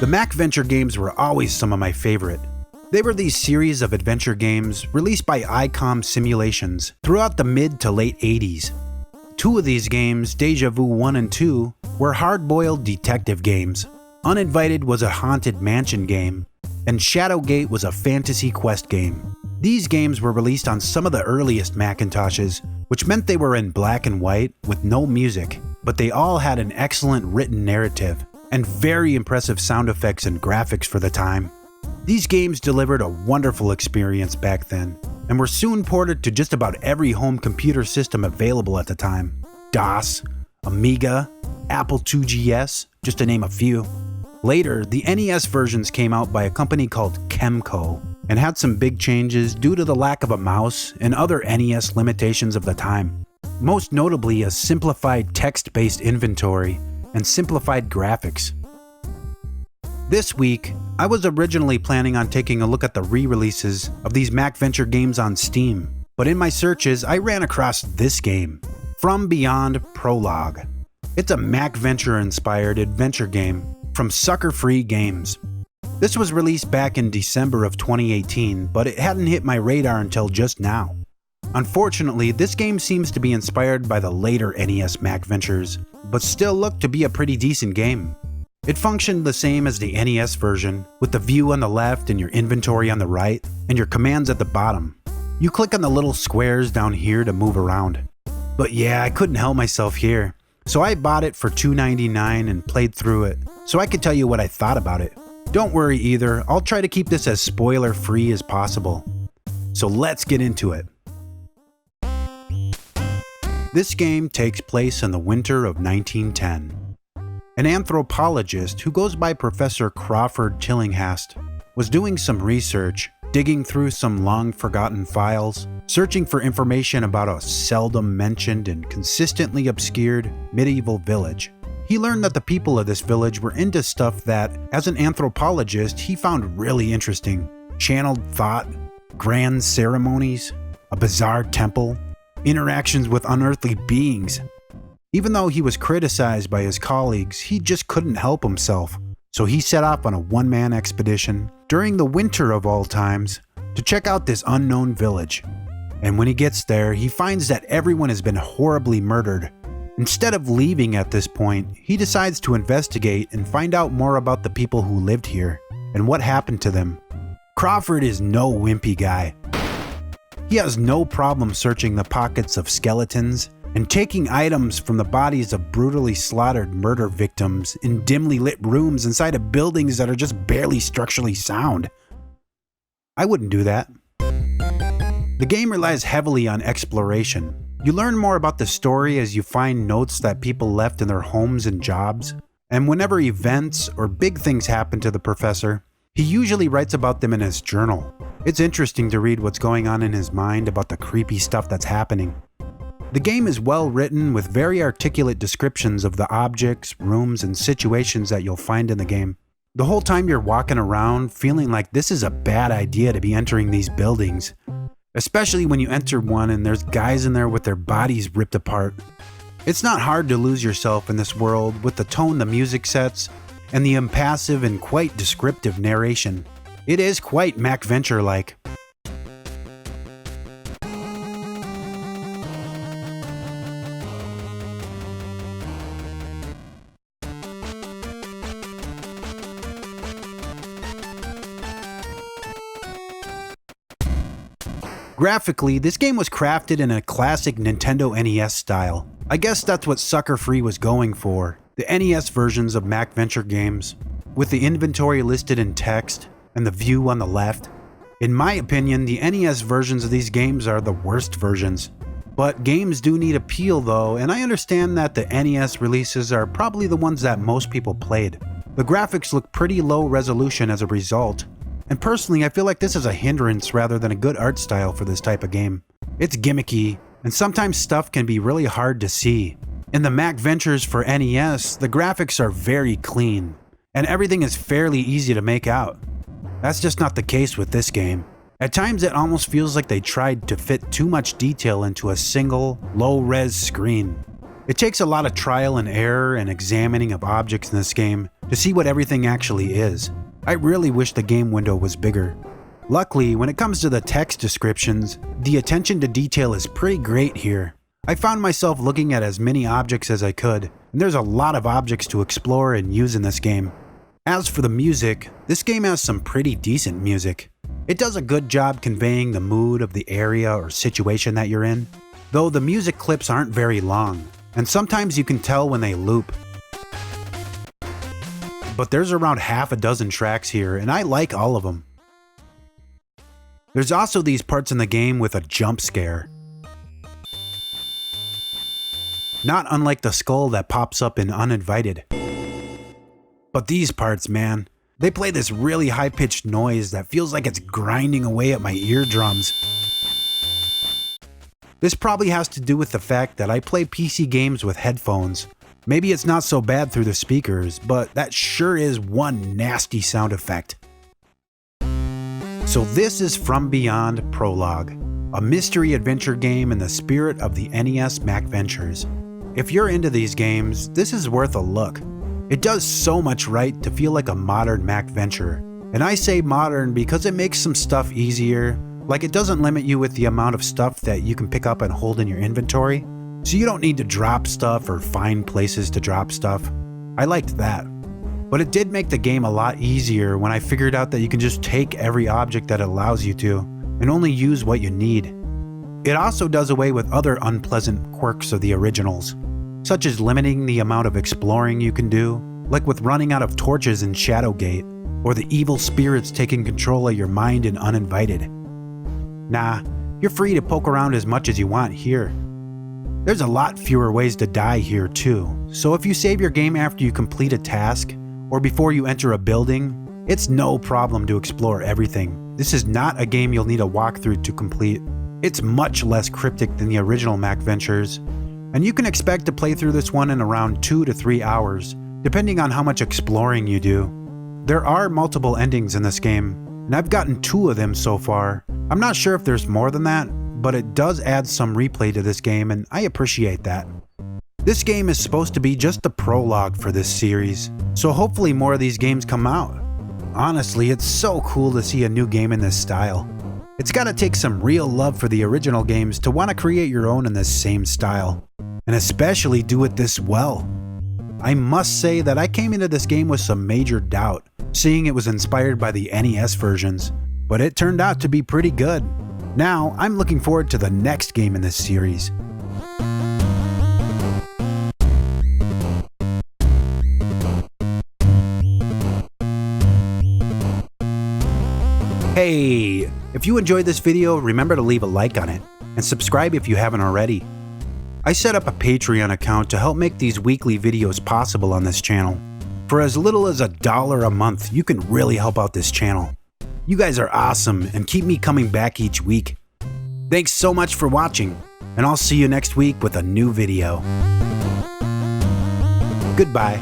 The MacVenture games were always some of my favorite. They were these series of adventure games released by ICOM Simulations throughout the mid to late 80s. Two of these games, Déjà Vu 1 and 2, were hard-boiled detective games. Uninvited was a haunted mansion game, and Shadowgate was a fantasy quest game. These games were released on some of the earliest Macintoshes, which meant they were in black and white with no music, but they all had an excellent written narrative and very impressive sound effects and graphics for the time. These games delivered a wonderful experience back then, and were soon ported to just about every home computer system available at the time. DOS, Amiga, Apple IIgs, just to name a few. Later, the NES versions came out by a company called Chemco, and had some big changes due to the lack of a mouse and other NES limitations of the time. Most notably a simplified text-based inventory and simplified graphics. This week, I was originally planning on taking a look at the re-releases of these MacVenture games on Steam, but in my searches I ran across this game, From Beyond Prologue. It's a MacVenture-inspired adventure game from SuckerFree Games. This was released back in December of 2018, but it hadn't hit my radar until just now. Unfortunately, this game seems to be inspired by the later NES MacVentures, but still looked to be a pretty decent game. It functioned the same as the NES version, with the view on the left and your inventory on the right, and your commands at the bottom. You click on the little squares down here to move around. But yeah, I couldn't help myself here, so I bought it for $2.99 and played through it, so I could tell you what I thought about it. Don't worry either, I'll try to keep this as spoiler-free as possible. So let's get into it. This game takes place in the winter of 1910. An anthropologist who goes by Professor Crawford Tillinghast was doing some research, digging through some long-forgotten files, searching for information about a seldom mentioned and consistently obscured medieval village. He learned that the people of this village were into stuff that, as an anthropologist, he found really interesting. Channeled thought, grand ceremonies, a bizarre temple, interactions with unearthly beings. Even though he was criticized by his colleagues, he just couldn't help himself. So he set off on a one-man expedition, during the winter of all times, to check out this unknown village. And when he gets there, he finds that everyone has been horribly murdered. Instead of leaving at this point, he decides to investigate and find out more about the people who lived here, and what happened to them. Crawford is no wimpy guy. He has no problem searching the pockets of skeletons, and taking items from the bodies of brutally slaughtered murder victims in dimly lit rooms inside of buildings that are just barely structurally sound. I wouldn't do that. The game relies heavily on exploration. You learn more about the story as you find notes that people left in their homes and jobs, and whenever events or big things happen to the professor, he usually writes about them in his journal. It's interesting to read what's going on in his mind about the creepy stuff that's happening. The game is well written with very articulate descriptions of the objects, rooms, and situations that you'll find in the game. The whole time you're walking around feeling like this is a bad idea to be entering these buildings. Especially when you enter one and there's guys in there with their bodies ripped apart. It's not hard to lose yourself in this world with the tone the music sets and the impassive and quite descriptive narration. It is quite MacVenture-like. Graphically, this game was crafted in a classic Nintendo NES style. I guess that's what SuckerFree was going for, the NES versions of MacVenture games, with the inventory listed in text and the view on the left. In my opinion, the NES versions of these games are the worst versions. But games do need appeal though, and I understand that the NES releases are probably the ones that most people played. The graphics look pretty low resolution as a result, and personally I feel like this is a hindrance rather than a good art style for this type of game. It's gimmicky, and sometimes stuff can be really hard to see. In the MacVentures for NES, the graphics are very clean, and everything is fairly easy to make out. That's just not the case with this game. At times it almost feels like they tried to fit too much detail into a single, low-res screen. It takes a lot of trial and error and examining of objects in this game to to see what everything actually is. I really wish the game window was bigger. Luckily, when it comes to the text descriptions, the attention to detail is pretty great here. I found myself looking at as many objects as I could, and there's a lot of objects to explore and use in this game. As for the music, this game has some pretty decent music. It does a good job conveying the mood of the area or situation that you're in, though the music clips aren't very long, and sometimes you can tell when they loop. But there's around half a dozen tracks here, and I like all of them. There's also these parts in the game with a jump scare. Not unlike the skull that pops up in Uninvited. But these parts, man, they play this really high-pitched noise that feels like it's grinding away at my eardrums. This probably has to do with the fact that I play PC games with headphones. Maybe it's not so bad through the speakers, but that sure is one nasty sound effect. So this is From Beyond Prologue, a mystery adventure game in the spirit of the NES MacVentures. If you're into these games, this is worth a look. It does so much right to feel like a modern MacVenture. And I say modern because it makes some stuff easier, like it doesn't limit you with the amount of stuff that you can pick up and hold in your inventory, so you don't need to drop stuff or find places to drop stuff. I liked that. But it did make the game a lot easier when I figured out that you can just take every object that it allows you to, and only use what you need. It also does away with other unpleasant quirks of the originals, such as limiting the amount of exploring you can do, like with running out of torches in Shadowgate, or the evil spirits taking control of your mind in Uninvited. Nah, you're free to poke around as much as you want here. There's a lot fewer ways to die here too, so if you save your game after you complete a task, or before you enter a building, it's no problem to explore everything. This is not a game you'll need a walkthrough to complete. It's much less cryptic than the original MacVentures, and you can expect to play through this one in around 2 to 3 hours, depending on how much exploring you do. There are multiple endings in this game, and I've gotten 2 of them so far. I'm not sure if there's more than that, but it does add some replay to this game, and I appreciate that. This game is supposed to be just the prologue for this series, so hopefully more of these games come out. Honestly, it's so cool to see a new game in this style. It's gotta take some real love for the original games to want to create your own in this same style, and especially do it this well. I must say that I came into this game with some major doubt, seeing it was inspired by the NES versions, but it turned out to be pretty good. Now, I'm looking forward to the next game in this series. Hey, if you enjoyed this video, remember to leave a like on it, and subscribe if you haven't already. I set up a Patreon account to help make these weekly videos possible on this channel. For as little as $1 a month, you can really help out this channel. You guys are awesome and keep me coming back each week. Thanks so much for watching, and I'll see you next week with a new video. Goodbye.